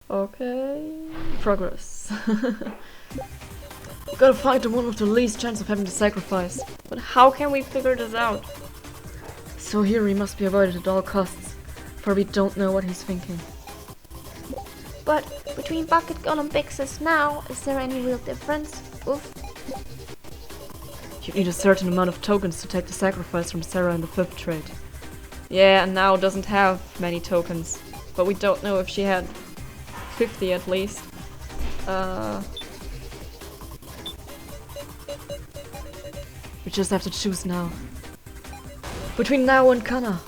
Okay. Progress. We gotta find the one with the least chance of having to sacrifice. But how can we figure this out? So here he must be avoided at all costs, for we don't know what he's thinking. But between Bucket Girl and Big Sis now, is there any real difference? Oof. You need a certain amount of tokens to take the sacrifice from Sarah in the 5th trade. Yeah, and now doesn't have many tokens. But we don't know if she had 50 at least. We just have to choose now. Between now and Kana.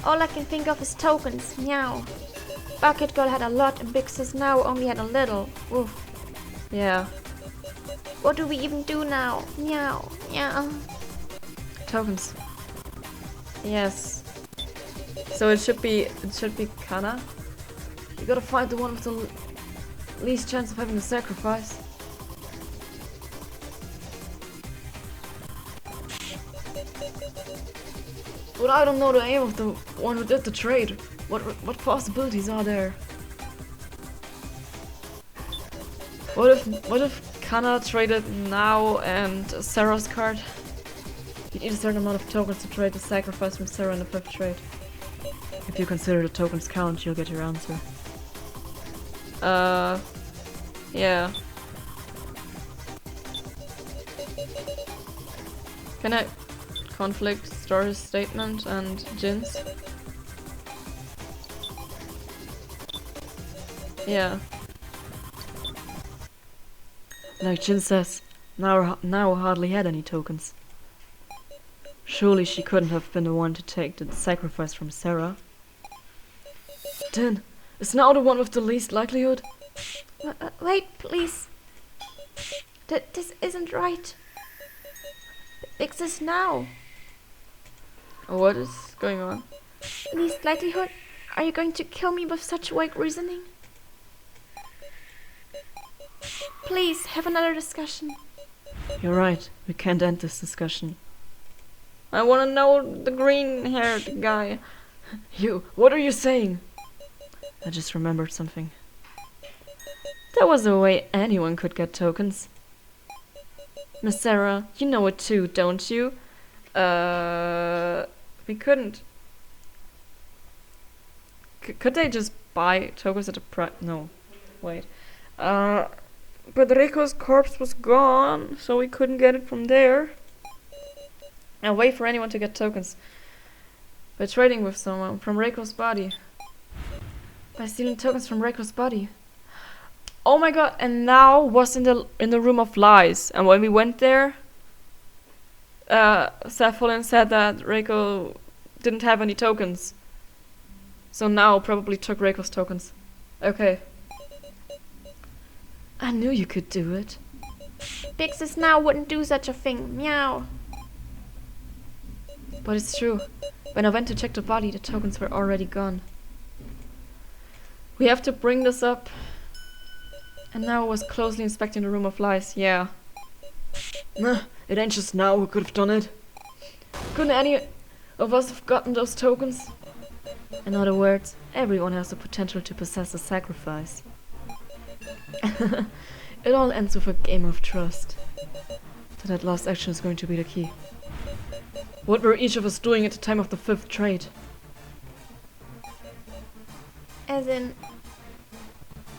All I can think of is tokens, meow. Bucket Girl had a lot and Big Sis now only had a little. Oof. Yeah. What do we even do now? Meow, meow. Tokens. Yes. So it should be Kana. You gotta find the one with the least chance of having a sacrifice. But I don't know the aim of the one who did the trade. What possibilities are there? What if Kana traded now and Sarah's card? You need a certain amount of tokens to trade the sacrifice from Sarah in the 5th trade. If you consider the tokens count, you'll get your answer. Yeah. Can I conflict Story's statement and Jin's? Yeah. Like Jin says, now hardly had any tokens. Surely she couldn't have been the one to take the sacrifice from Sarah. Then, is now the one with the least likelihood? Wait, please. This isn't right. Big Sis now. What is going on? Least likelihood? Are you going to kill me with such vague reasoning? Please, have another discussion. You're right, we can't end this discussion. I wanna know the green-haired guy. You, what are you saying? I just remembered something. There was a way anyone could get tokens. Miss Sarah, you know it too, don't you? We couldn't. Could they just buy tokens at a price? No. Wait. But Reiko's corpse was gone, so we couldn't get it from there. And wait for anyone to get tokens. By trading with someone from Reiko's body. By stealing tokens from Reiko's body. Oh my god, and now was in the room of lies. And when we went there, Cephalin said that Reiko didn't have any tokens. So now probably took Reiko's tokens. Okay. I knew you could do it. Big Sis now wouldn't do such a thing, meow. But it's true. When I went to check the body, the tokens were already gone. We have to bring this up. And now I was closely inspecting the room of lies, yeah. Nah, it ain't just now who could have done it. Couldn't any of us have gotten those tokens? In other words, everyone has the potential to possess a sacrifice. It all ends with a game of trust. That last action is going to be the key. What were each of us doing at the time of the 5th trade? As in,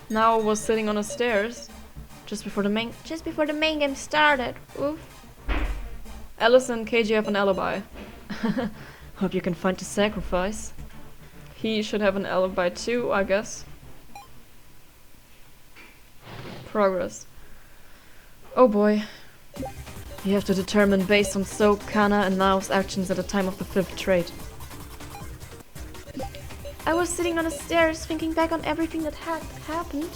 Now was sitting on the stairs just before the main game started. Oof. Alice and KG have an alibi. Hope you can find the sacrifice. He should have an alibi too, I guess. Progress. Oh boy. You have to determine based on Soap, Kana and Nao's actions at the time of the 5th trade. I was sitting on the stairs thinking back on everything that had happened.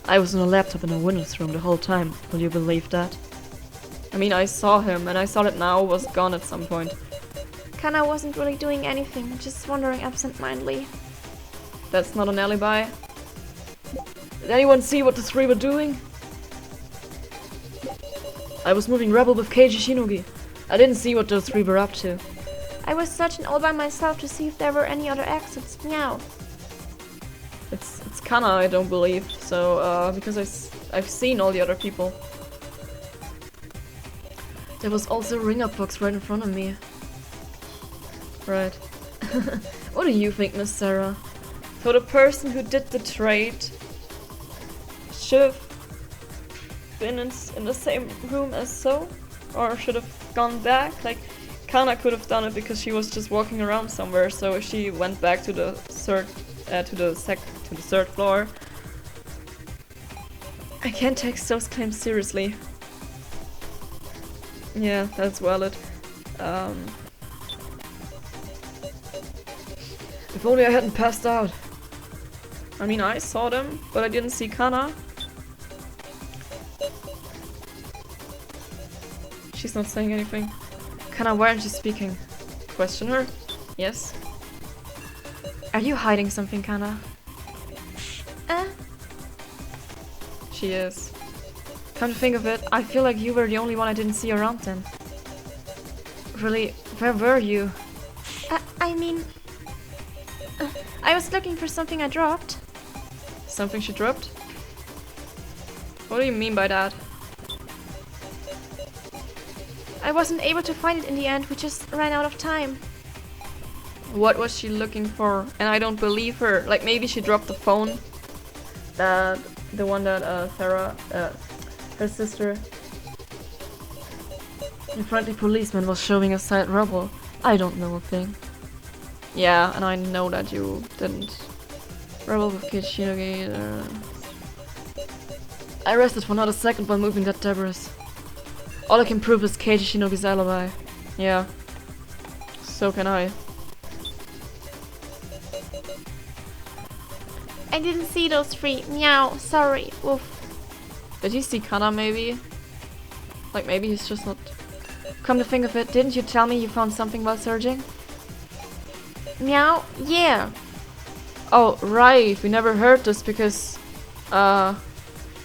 I was on a laptop in a Windows room the whole time. Will you believe that? I mean, I saw him and I saw that Nao was gone at some point. Kana wasn't really doing anything, just wandering absent-mindedly. That's not an alibi. Did anyone see what the three were doing? I was moving Rebel with Keiji Shinogi. I didn't see what those three were up to. I was searching all by myself to see if there were any other exits. Meow. It's Kana, I don't believe. So, because I've seen all the other people. There was also a ring-up box right in front of me. Right. What do you think, Miss Sarah? So the person who did the trade should have been in the same room as So? Or should have gone back? Like, Kana could have done it because she was just walking around somewhere, so if she went back to the third floor. I can't take those claims seriously. Yeah, that's valid. If only I hadn't passed out. I mean, I saw them, but I didn't see Kana. She's not saying anything. Kana, why aren't you speaking? Question her. Yes. Are you hiding something, Kana? She is. Come to think of it, I feel like you were the only one I didn't see around then. Really, where were you? I mean... I was looking for something I dropped. Something she dropped? What do you mean by that? I wasn't able to find it in the end, we just ran out of time. What was she looking for? And I don't believe her. Like, maybe she dropped the phone. The one that Sarah, her sister, the friendly policeman was showing us side rubble. I don't know a thing. Yeah, and I know that you didn't. Rebel with Kichinogi. I rested for not a second while moving that debris. All I can prove is Keiji Shinogi's alibi. Yeah. So can I. I didn't see those three. Meow. Sorry. Woof. Did you see Kana maybe? Like maybe he's just not... Come to think of it, didn't you tell me you found something while searching? Meow. Yeah. Oh, right. We never heard this because...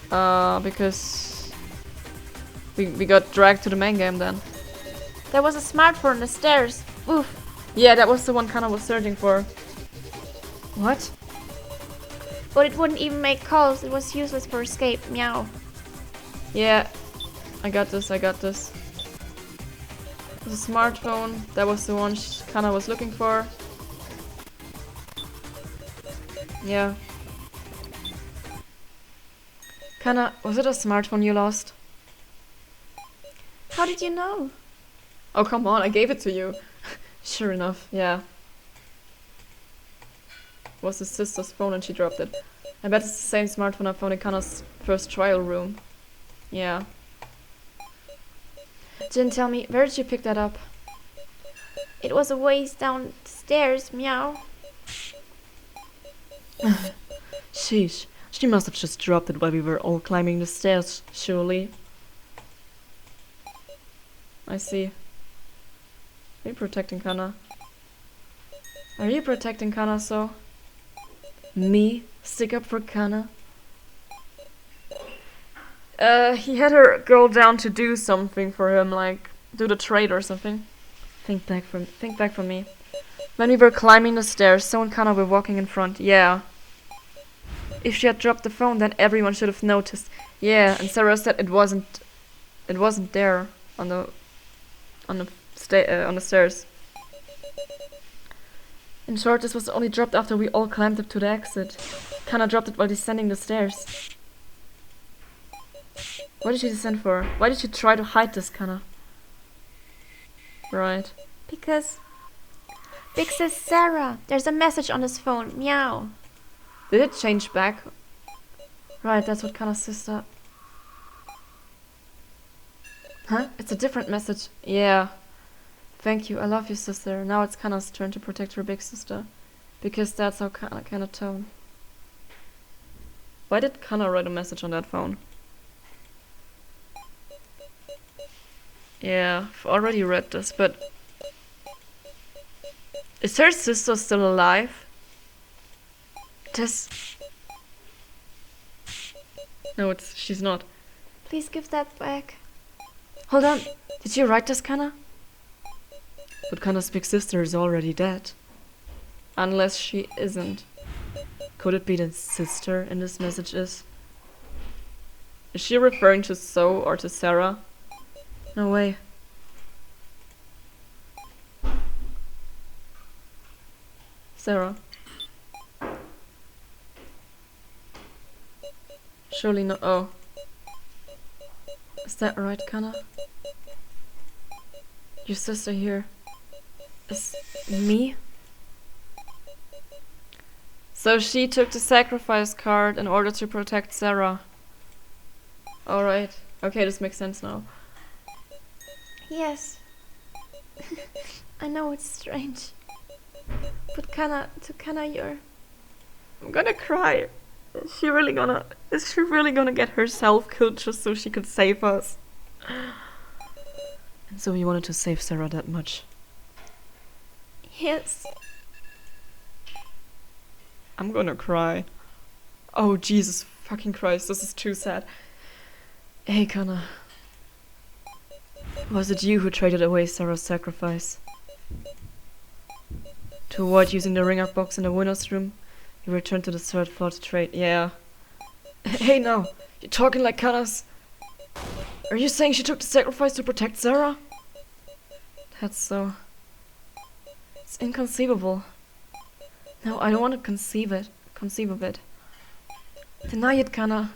because... We got dragged to the main game then. There was a smartphone on the stairs. Woof. Yeah, that was the one Kana was searching for. What? But it wouldn't even make calls. It was useless for escape. Meow. Yeah. I got this, I got this. It was a smartphone. That was the one Kana was looking for. Yeah. Kana, was it a smartphone you lost? How did you know? Oh, come on, I gave it to you. Sure enough, yeah. It was his sister's phone and she dropped it. I bet it's the same smartphone I found in Kana's first trial room. Yeah. Didn't tell me, where did you pick that up? It was a ways downstairs. Meow. Sheesh. She must have just dropped it while we were all climbing the stairs, surely. I see. Are you protecting Kana? Are you protecting Kana, so? Me? Stick up for Kana? He had her go down to do something for him, like do the trade or something. Think back from me. When we were climbing the stairs, so and Kana were walking in front. Yeah. If she had dropped the phone, then everyone should have noticed. Yeah, and Sarah said it wasn't there on the stairs. In short, this was only dropped after we all climbed up to the exit. Kana dropped it while descending the stairs. What did she descend for? Why did she try to hide this, Kana? Right. Because Big Sis Sarah. There's a message on his phone. Meow. Did it change back? Right, that's what Kana's sister... Huh? It's a different message. Yeah. Thank you, I love you, sister. Now it's Kana's turn to protect her big sister. Because that's how Kana can atone. Why did Kana write a message on that phone? Yeah, I've already read this, but... Is her sister still alive? No, she's not. Please give that back. Hold on. Did you write this, Kana? But Kana's big sister is already dead. Unless she isn't. Could it be the sister in this message is? Is she referring to So or to Sarah? No way. Sarah. Surely not. Oh. Is that right, Kana? Your sister here is me? So she took the sacrifice card in order to protect Sarah. Alright. Okay, this makes sense now. Yes. I know it's strange. But Kana, you're... I'm gonna cry. Is she really gonna get herself killed just so she could save us? And so you wanted to save Sarah that much? Yes. I'm gonna cry. Oh, Jesus fucking Christ, this is too sad. Hey, Kana. Was it you who traded away Sarah's sacrifice? To avoid using the ringer box in the winner's room, you returned to the third floor to trade. Yeah. Hey, now, you're talking like Kana's. Are you saying she took the sacrifice to protect Sarah? That's so... It's inconceivable. No, I don't want to conceive of it. Deny it, Kana.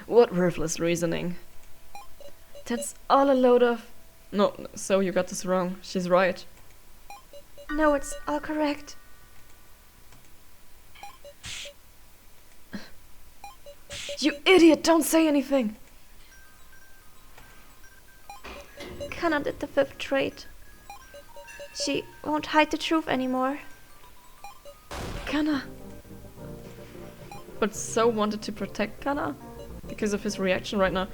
What worthless reasoning. That's all a load of... No, so you got this wrong. She's right. No, it's all correct. You idiot! Don't say anything! Kana did the fifth trade. She won't hide the truth anymore. Kana! But So wanted to protect Kana? Because of his reaction right now.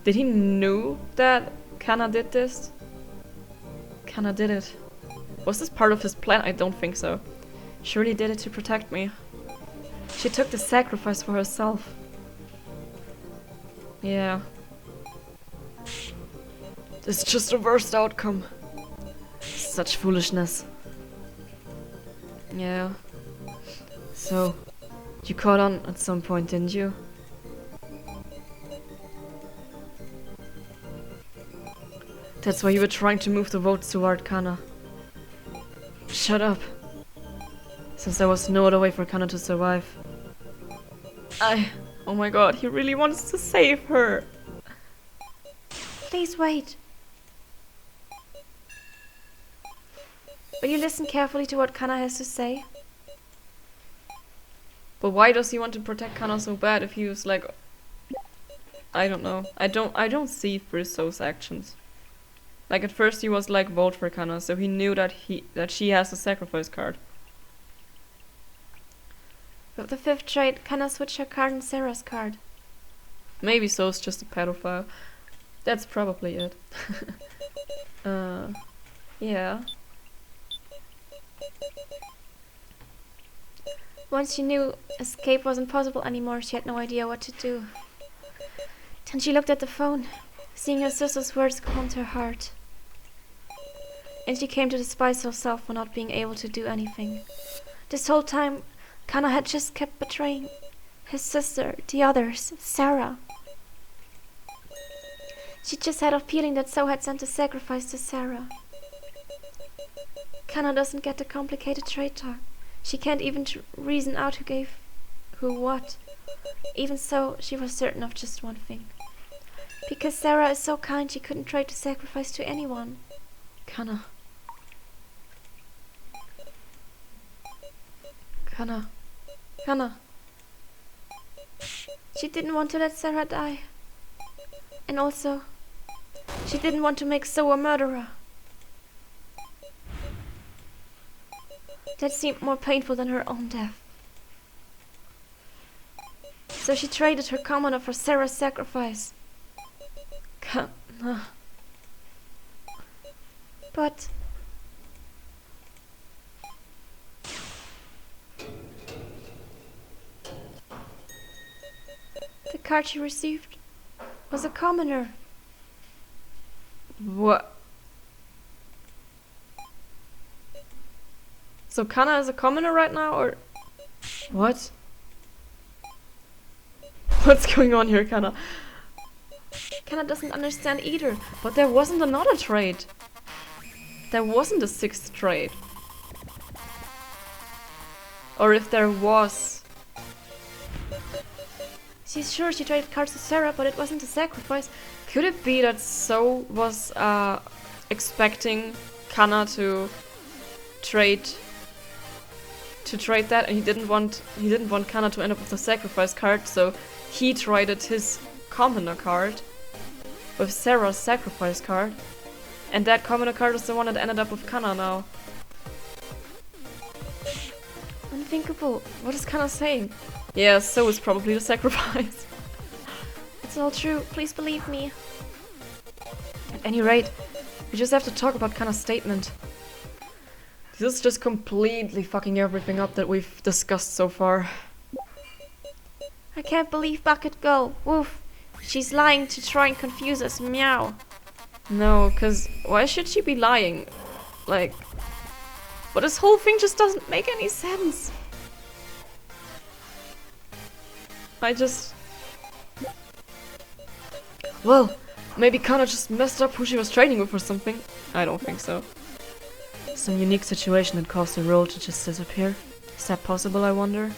Did he know that Kana did this? Kana did it. Was this part of his plan? I don't think so. Surely did it to protect me. She took the sacrifice for herself. Yeah. This is just the worst outcome. Such foolishness. Yeah. So, you caught on at some point, didn't you? That's why you were trying to move the votes toward Kana. Shut up. Since there was no other way for Kana to survive. Oh my god, he really wants to save her. Please wait. Will you listen carefully to what Kana has to say? But why does he want to protect Kana so bad if he was like... I don't know. I don't see through So's actions. Like at first he was like, vote for Kana, so he knew that she has a sacrifice card. With the fifth trade, Kana switched her card and Sarah's card. Maybe So's just a pedophile. That's probably it. Yeah. Once she knew escape wasn't possible anymore, she had no idea what to do. Then she looked at the phone, seeing her sister's words calmed her heart. And she came to despise herself for not being able to do anything. This whole time, Kana had just kept betraying his sister, the others, Sarah. She just had a feeling that So had sent a sacrifice to Sarah. Kana doesn't get the complicated trade talk. She can't even reason out who gave who what. Even so, she was certain of just one thing. Because Sarah is so kind, she couldn't trade the sacrifice to anyone. Kana. She didn't want to let Sarah die. And also, she didn't want to make So a murderer. That seemed more painful than her own death. So she traded her commoner for Sarah's sacrifice. Kana. But... the card she received was a commoner. What? So Kana is a commoner right now, or what? What's going on here, Kana? Kana doesn't understand either. But there wasn't another trade. There wasn't a 6th trade. Or if there was... She's sure she traded cards to Sarah, but it wasn't a sacrifice. Could it be that So was expecting Kana to trade that, and he didn't want Kana to end up with a sacrifice card, so he traded his commoner card with Sarah's sacrifice card, and that commoner card is the one that ended up with Kana now. Unthinkable. What is Kana saying? Yeah, So is probably the sacrifice. It's all true. Please believe me. At any rate, we just have to talk about Kana's statement. This is just completely fucking everything up that we've discussed so far. I can't believe Bucket Girl. Woof. She's lying to try and confuse us. Meow. No, cause why should she be lying? Like... But this whole thing just doesn't make any sense. I just... Well, maybe Kana just messed up who she was trading with or something. I don't think so. Some unique situation that caused the roll to just disappear. Is that possible, I wonder?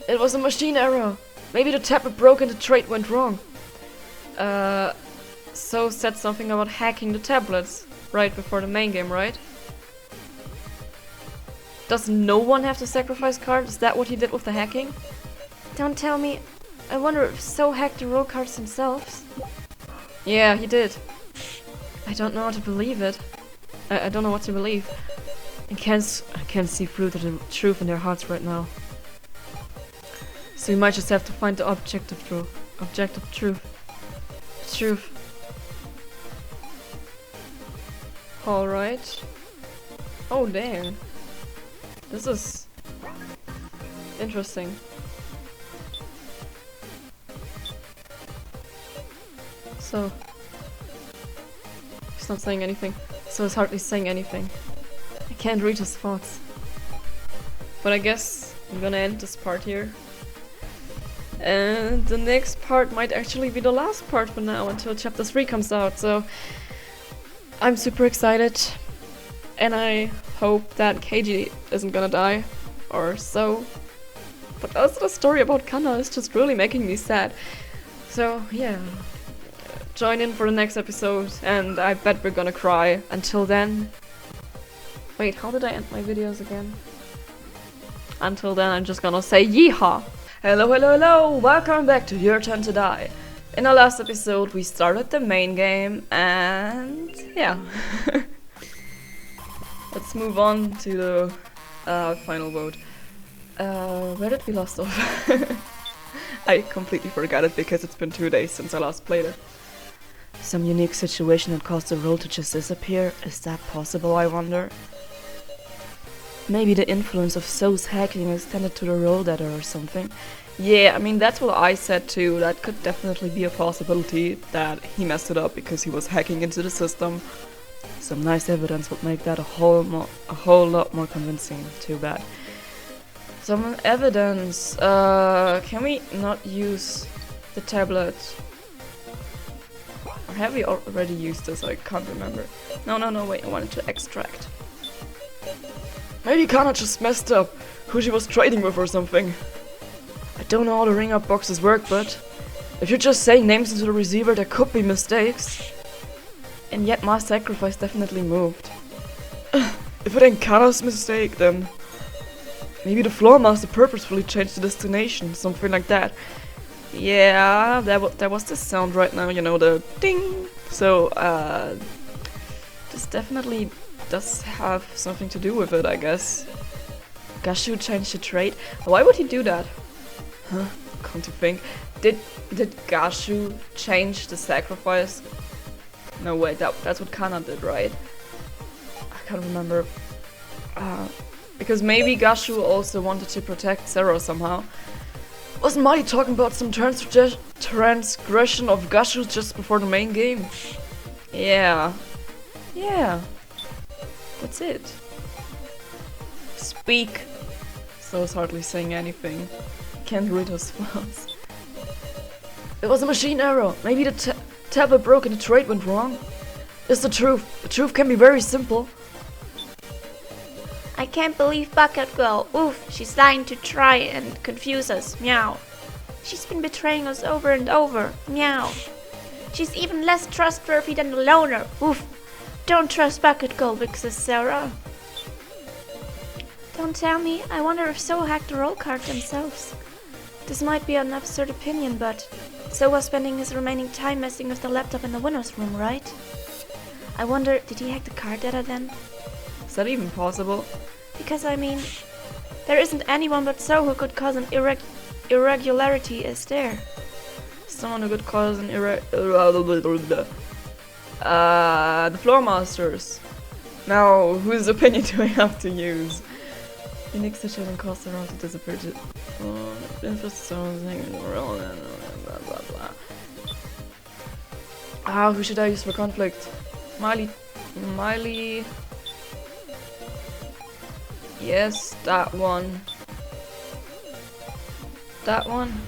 It was a machine error. Maybe the tablet broke and the trade went wrong. So said something about hacking the tablets right before the main game, right? Does no one have to sacrifice cards? Is that what he did with the hacking? Don't tell me. I wonder if So hacked the roll cards themselves. Yeah, he did. I don't know how to believe it. I don't know what to believe. I can't see through to the truth in their hearts right now. So we might just have to find the objective truth. Objective truth. Truth. Alright. Oh dang. This is interesting. So he's not saying anything. So he's hardly saying anything. I can't read his thoughts. But I guess I'm gonna end this part here. And the next part might actually be the last part for now until chapter 3 comes out. So I'm super excited. And I hope that KG isn't gonna die. Or so. But also the story about Kana is just really making me sad. So yeah. Join in for the next episode, and I bet we're gonna cry. Until then... Wait, how did I end my videos again? Until then, I'm just gonna say yeehaw! Hello, hello, hello! Welcome back to Your Turn to Die. In the last episode, we started the main game, and... yeah. Let's move on to the final vote. Where did we last off? I completely forgot it because it's been 2 days since I last played it. Some unique situation that caused the roll to just disappear. Is that possible, I wonder? Maybe the influence of So's hacking extended to the roll data or something. Yeah, I mean, that's what I said too. That could definitely be a possibility that he messed it up because he was hacking into the system. Some nice evidence would make that a whole lot more convincing. Too bad. Some evidence. Can we not use the tablet? Or have we already used this? I can't remember. No, wait, I wanted to extract. Maybe Kana just messed up who she was trading with or something. I don't know how the ring-up boxes work, but if you're just saying names into the receiver, there could be mistakes. And yet my sacrifice definitely moved. If it ain't Kana's mistake, then maybe the floor master purposefully changed the destination, something like that. Yeah, there was this sound right now, you know, the ding. So, this definitely does have something to do with it, I guess. Gashu changed the trade. Why would he do that? Huh? Come to think, did Gashu change the sacrifice? No, wait, that's what Kana did, right? I can't remember. Because maybe Gashu also wanted to protect Zero somehow. Wasn't Marty talking about some transgression of Gashu just before the main game? Yeah. that's it. Speak. So's hardly saying anything. Can't read us fast. It was a machine error. Maybe the tablet broke and the trade went wrong. It's the truth. The truth can be very simple. I can't believe Bucket Girl. Oof, she's dying to try and confuse us. Meow. She's been betraying us over and over. Meow. She's even less trustworthy than the loner. Oof. Don't trust Bucket Girl, Big Sis Sarah. Don't tell me. I wonder if So hacked the roll card themselves. This might be an absurd opinion, but So was spending his remaining time messing with the laptop in the winner's room, right? I wonder, did he hack the card data then? Is that even possible? Because I mean, there isn't anyone but So who could cause an irregularity, is there? Someone who could cause an the floor masters. Now, whose opinion do I have to use? Phoenix the and caused around to disappear to blah blah blah. Who should I use for conflict? Miley. Yes, that one. That one.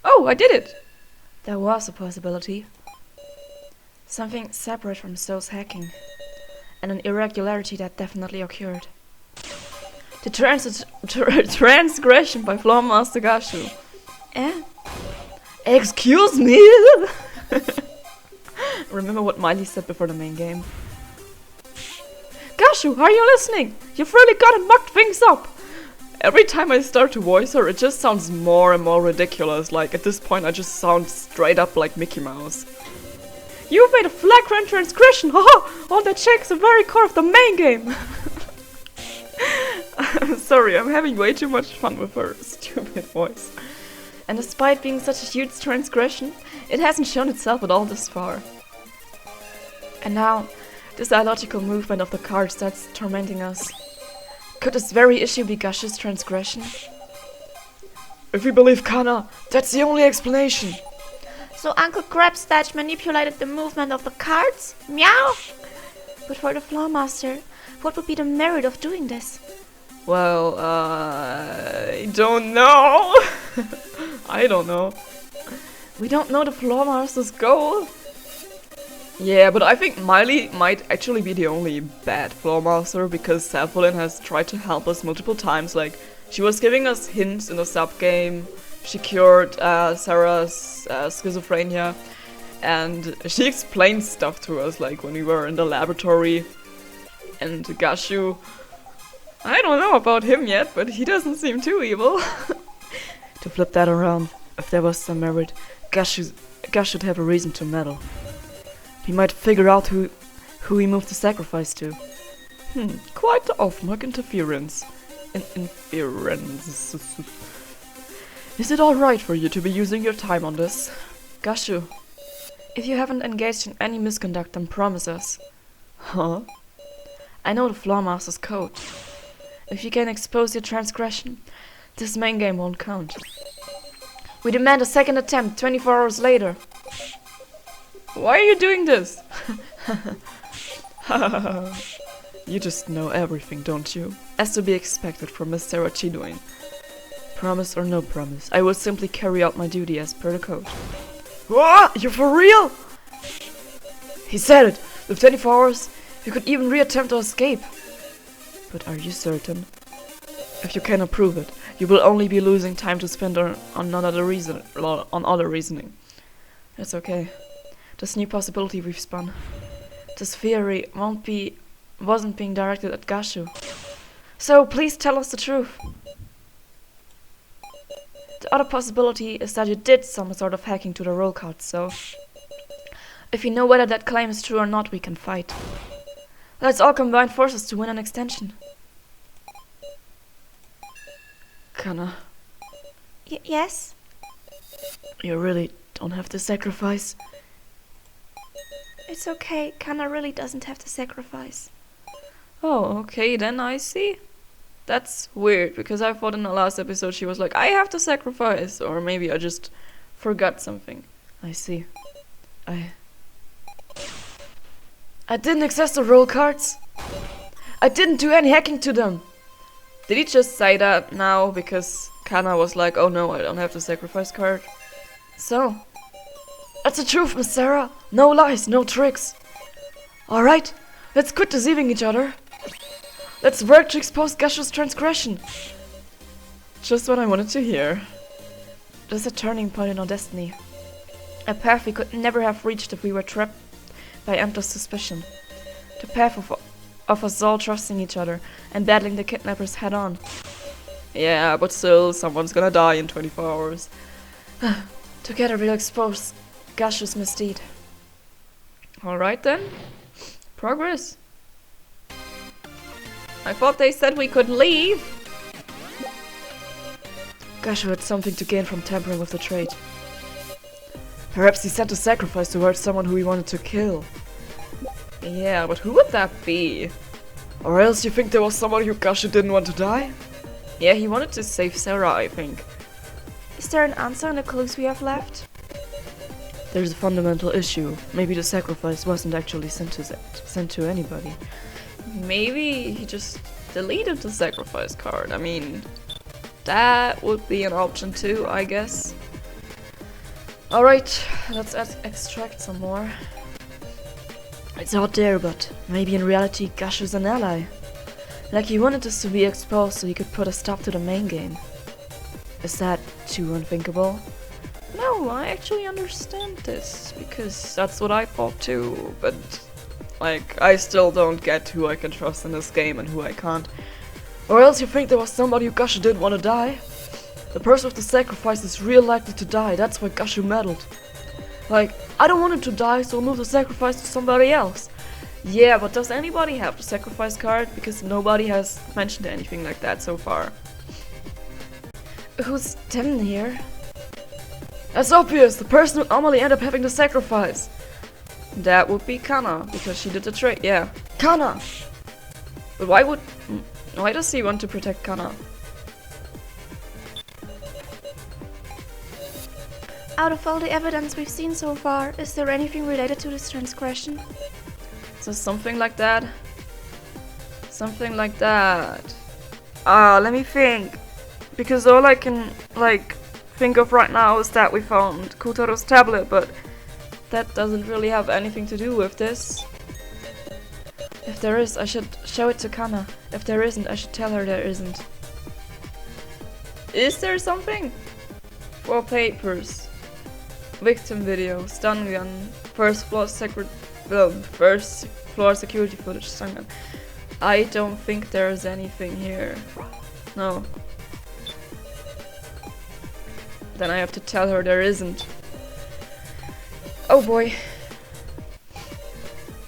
Oh, I did it! There was a possibility. Something separate from So's hacking. And an irregularity that definitely occurred. The transgression by Floor Master Gashu. Eh? Excuse me? Remember what Miley said before the main game. Gashu, are you listening? You've really gotta mucked things up. Every time I start to voice her, it just sounds more and more ridiculous. Like, at this point, I just sound straight up like Mickey Mouse. You've made a flagrant transgression, haha! On the checks the very core of the main game! I'm sorry, I'm having way too much fun with her stupid voice. And despite being such a huge transgression, it hasn't shown itself at all this far. And now, this illogical movement of the cards that's tormenting us. Could this very issue be Gush's transgression? If we believe Kana, that's the only explanation. So Uncle Crabstatch manipulated the movement of the cards? Meow! But for the Floor Master, what would be the merit of doing this? Well, I don't know. I don't know. We don't know the Floor Master's goal. Yeah, but I think Miley might actually be the only bad Floor Master because Safflin has tried to help us multiple times. Like, she was giving us hints in the sub-game. She cured Sarah's schizophrenia. And she explained stuff to us, like when we were in the laboratory. And Gashu, I don't know about him yet, but he doesn't seem too evil. To flip that around, if there was some merit, Gush should have a reason to meddle. He might figure out who he moved the sacrifice to. Quite the off-mark interference. Interference. Is it alright for you to be using your time on this? Gashu, if you haven't engaged in any misconduct, then promise us. Huh? I know the Floor Master's code. If you can expose your transgression, this main game won't count. We demand a second attempt 24 hours later. Why are you doing this? You just know everything, don't you? As to be expected from Miss Sarah Chidoin. Promise or no promise, I will simply carry out my duty as per the code. What? You're for real? He said it! With 24 hours, you could even reattempt to escape. But are you certain? If you cannot prove it, you will only be losing time to spend on other reasoning. It's okay. This new possibility we've spun. This theory wasn't being directed at Gashu. So please tell us the truth. The other possibility is that you did some sort of hacking to the roll cards, so if you know whether that claim is true or not, we can fight. Let's all combine forces to win an extension. Kana. Yes? You really don't have to sacrifice. It's okay, Kana really doesn't have to sacrifice. Oh, okay, then I see. That's weird, because I thought in the last episode she was like, I have to sacrifice. Or maybe I just forgot something. I see. I didn't access the roll cards. I didn't do any hacking to them. Did he just say that now because Kana was like, oh no, I don't have the sacrifice card? So, that's the truth, Miss Sarah. No lies, no tricks. Alright, let's quit deceiving each other. Let's work to expose Gashu's transgression. Just what I wanted to hear. There's a turning point in our destiny. A path we could never have reached if we were trapped by endless suspicion. The path of us all trusting each other and battling the kidnappers head on. Yeah, but still, someone's gonna die in 24 hours. Together we'll expose Gashu's misdeed. Alright then. Progress. I thought they said we could leave. Gashu had something to gain from tampering with the trade. Perhaps he sent a sacrifice towards someone who he wanted to kill. Yeah, but who would that be? Or else you think there was somebody who Gashu didn't want to die? Yeah, he wanted to save Sarah, I think. Is there an answer in the clues we have left? There's a fundamental issue. Maybe the sacrifice wasn't actually sent to anybody. Maybe he just deleted the sacrifice card. I mean, that would be an option too, I guess. Alright, let's extract some more. It's out there, but maybe in reality Gashu's an ally. Like he wanted this to be exposed so he could put a stop to the main game. Is that too unthinkable? No, I actually understand this, because that's what I thought too, but like, I still don't get who I can trust in this game and who I can't. Or else you think there was somebody who Gashu didn't want to die? The person with the sacrifice is real likely to die, that's why Gashu meddled. Like, I don't want him to die, so I'll move the sacrifice to somebody else. Yeah, but does anybody have the sacrifice card? Because nobody has mentioned anything like that so far. Who's Tim here? That's obvious, the person who normally end up having the sacrifice. That would be Kana, because she did the trade, yeah. Kana! But why does he want to protect Kana? Out of all the evidence we've seen so far, is there anything related to this transgression? So something like that? Something like that. Let me think. Because all I can, like, think of right now is that we found Kotaro's tablet, but that doesn't really have anything to do with this. If there is, I should show it to Kana. If there isn't, I should tell her there isn't. Is there something? 4 papers. Victim video, stun gun, first floor security footage, stun gun. I don't think there's anything here. No. Then I have to tell her there isn't. Oh boy.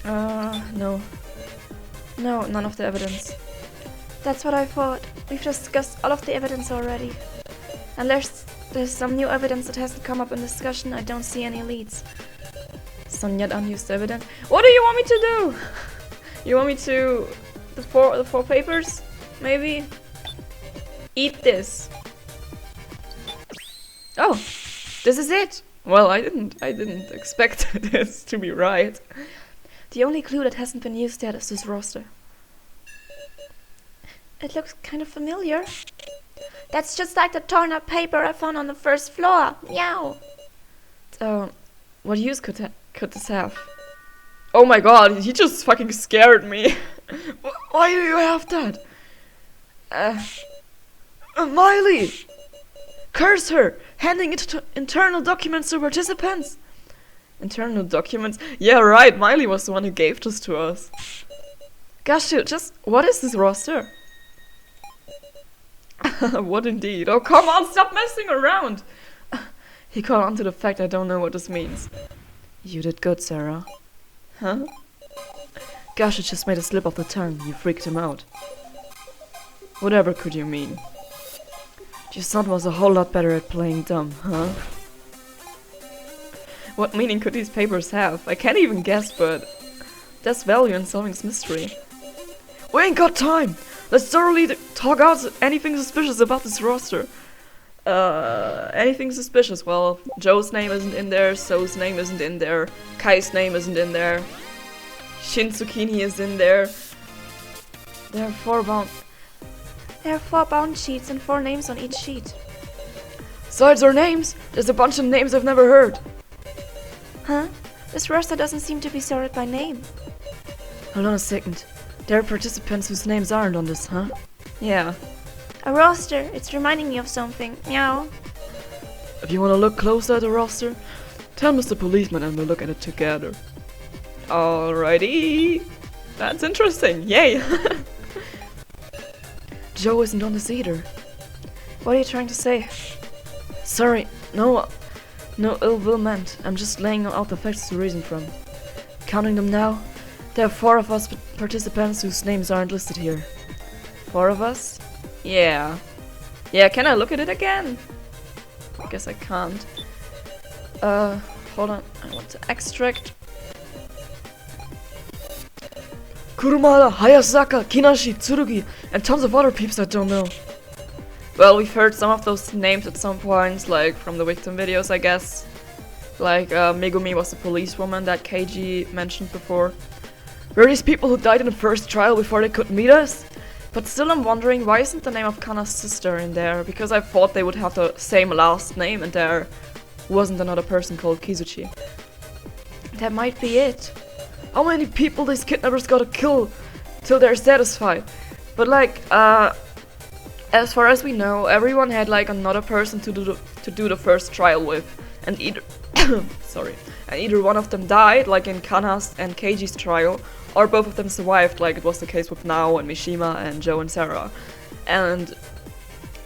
No. No, none of the evidence. That's what I thought. We've discussed all of the evidence already. Unless there's some new evidence that hasn't come up in discussion, I don't see any leads. Some yet unused evidence? What do you want me to do? You want me to... the four papers? Maybe? Eat this. Oh! This is it! Well, I didn't expect this to be right. The only clue that hasn't been used yet is this roster. It looks kind of familiar. That's just like the torn up paper I found on the first floor. Meow. What use could this have? Oh my god, he just fucking scared me. Why do you have that? Miley! Curse her! Handing internal documents to participants! Internal documents? Yeah, right, Miley was the one who gave this to us. Gosh, what is this roster? What indeed? Oh, come on, stop messing around! He caught on to the fact I don't know what this means. You did good, Sarah. Huh? Gosh, it just made a slip of the tongue. You freaked him out. Whatever could you mean? Your son was a whole lot better at playing dumb, huh? What meaning could these papers have? I can't even guess, but there's value in solving this mystery. We ain't got time! Let's thoroughly talk out anything suspicious about this roster. Anything suspicious? Well, Joe's name isn't in there, So's name isn't in there, Kai's name isn't in there, Shin Tsukini is in there, There are 4 bound. There are 4 bound sheets and 4 names on each sheet. Besides our names, there's a bunch of names I've never heard. Huh? This roster doesn't seem to be sorted by name. Hold on a second. There are participants whose names aren't on this, huh? Yeah. A roster. It's reminding me of something. Meow. If you want to look closer at the roster, tell Mr. Policeman and we'll look at it together. Alrighty. That's interesting. Yay. Joe isn't on this either. What are you trying to say? Sorry, no ill will meant. I'm just laying out the facts to reason from. Counting them now, there are 4 of us participants whose names aren't listed here. 4 of us? Yeah. Yeah, can I look at it again? I guess I can't. Hold on. I want to extract. Kurumada, Hayasaka, Kinashi, Tsurugi, and tons of other peeps I don't know. Well, we've heard some of those names at some points, like from the victim videos, I guess. Like, Megumi was the policewoman that KG mentioned before. Were these people who died in the first trial before they could meet us? But still I'm wondering, why isn't the name of Kana's sister in there? Because I thought they would have the same last name and there wasn't another person called Kizuchi. That might be it. How many people these kidnappers gotta kill till they're satisfied? But like, as far as we know, everyone had like another person to do the first trial with, and either either one of them died, like in Kana's and Keiji's trial, or both of them survived, like it was the case with Nao and Mishima and Joe and Sarah. And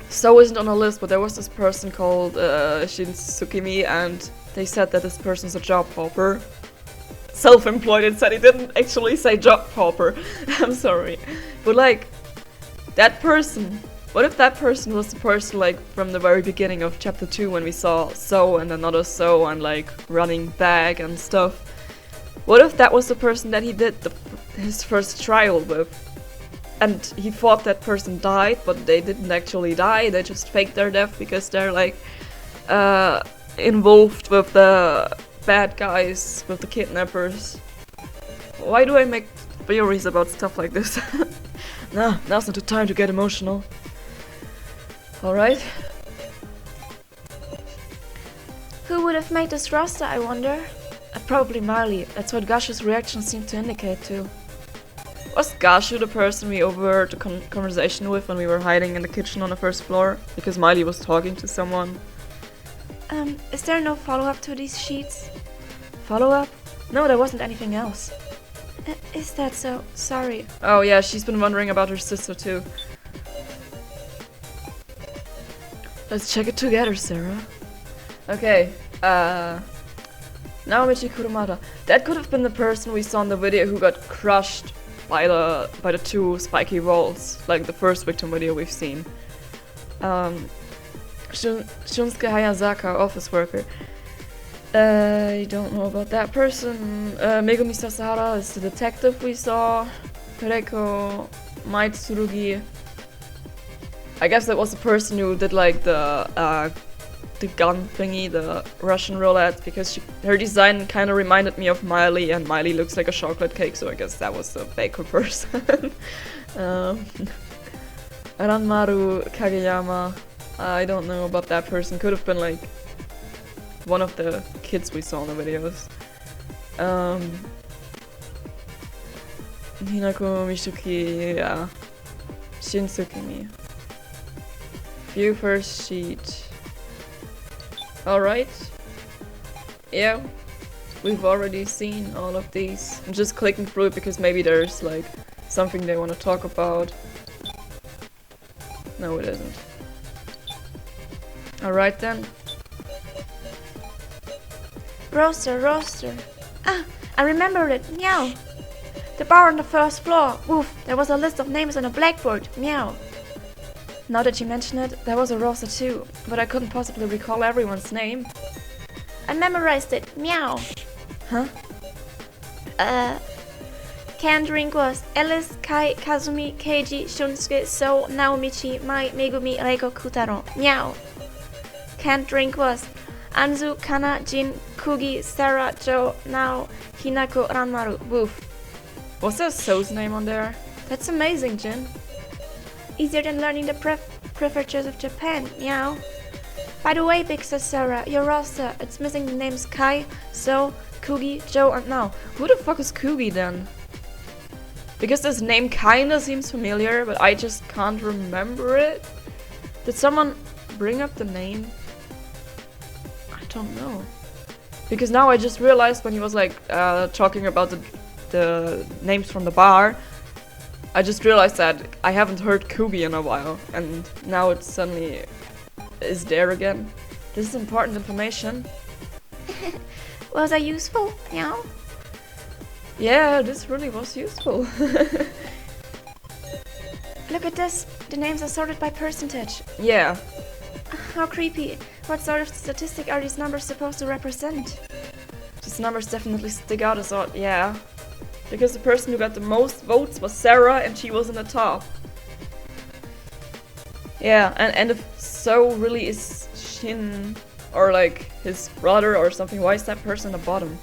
So isn't on a list, but there was this person called Kimi, and they said that this person's a job hopper. Self-employed, it said, he didn't actually say job hopper. I'm sorry. But like, that person, what if that person was the person like from the very beginning of chapter 2 when we saw So and another So and like running back and stuff? What if that was the person that he did his first trial with? And he thought that person died, but they didn't actually die, they just faked their death because they're like involved with the bad guys, with the kidnappers. Why do I make theories about stuff like this? Nah, now's not the time to get emotional. Alright. Who would have made this roster, I wonder? Probably Miley. That's what Gashu's reaction seemed to indicate too. Was Gashu the person we overheard the conversation with when we were hiding in the kitchen on the first floor? Because Miley was talking to someone. Is there no follow-up to these sheets? Follow-up? No, there wasn't anything else. Is that so? Sorry. Oh yeah, she's been wondering about her sister too. Let's check it together, Sarah. Okay, Naomichi Kurumada. That could have been the person we saw in the video who got crushed by the two spiky walls, like the first victim video we've seen. Shunsuke Hayazaka, office worker. I don't know about that person. Megumi Sasahara is the detective we saw. Pereko Maitsurugi. I guess that was the person who did like the gun thingy, the Russian roulette, because her design kind of reminded me of Miley, and Miley looks like a chocolate cake, so I guess that was the baker person. Ranmaru Kageyama. I don't know about that person. Could have been like one of the kids we saw in the videos. Hinako Mishuki, yeah. Shinsukimi. View first sheet. Alright. Yeah. We've already seen all of these. I'm just clicking through it because maybe there's like something they want to talk about. No, it isn't. Alright then. Roster. Ah, I remembered it. Meow. The bar on the first floor. Woof. There was a list of names on a blackboard. Meow. Now that you mention it, there was a roster too, but I couldn't possibly recall everyone's name. I memorized it. Meow. Huh? Canned drink was Alice, Kai, Kazumi, Keiji, Shunsuke, So, Naomichi, Mai, Megumi, Reiko, Kutaro. Meow. Canned drink was Anzu, Kana, Jin, Kugi, Sarah, Joe, Nao, Hinako, Ranmaru. Woof. Was there So's name on there? That's amazing, Jin. Easier than learning the prefectures of Japan, meow. By the way, Big says Sarah, your roster, it's missing the names Kai, So, Kugi, Joe, and now. Who the fuck is Kugi then? Because this name kinda seems familiar, but I just can't remember it. Did someone bring up the name? I don't know. Because now I just realized when he was like talking about the names from the bar, I just realized that I haven't heard Kugi in a while, and now it suddenly is there again. This is important information. Was I useful, meow? Yeah, this really was useful. Look at this, the names are sorted by percentage. Yeah. How creepy. What sort of statistic are these numbers supposed to represent? These numbers definitely stick out as odd, yeah. Because the person who got the most votes was Sarah, and she was in the top. Yeah, and if So really is Shin, or like his brother or something, why is that person at the bottom?